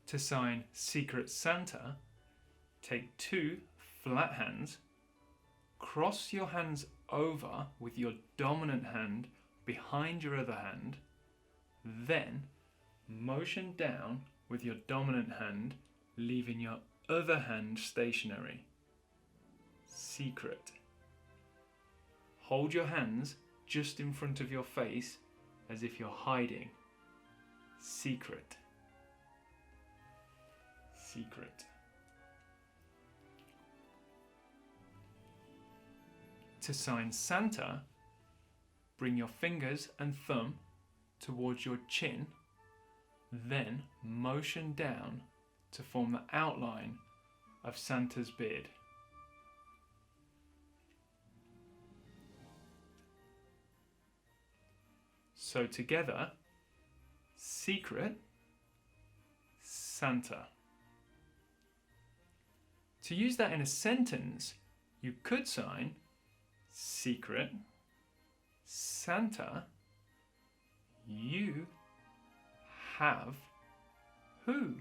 To sign Secret Santa, take 2 flat hands, cross your hands over with your dominant hand behind your other hand, then motion down with your dominant hand, leaving your other hand stationary. Secret. Hold your hands just in front of your face as if you're hiding. Secret. Secret. To sign Santa, bring your fingers and thumb towards your chin, then motion down to form the outline of Santa's beard. So together, Secret, Santa. To use that in a sentence, you could sign Secret, Santa, you have who?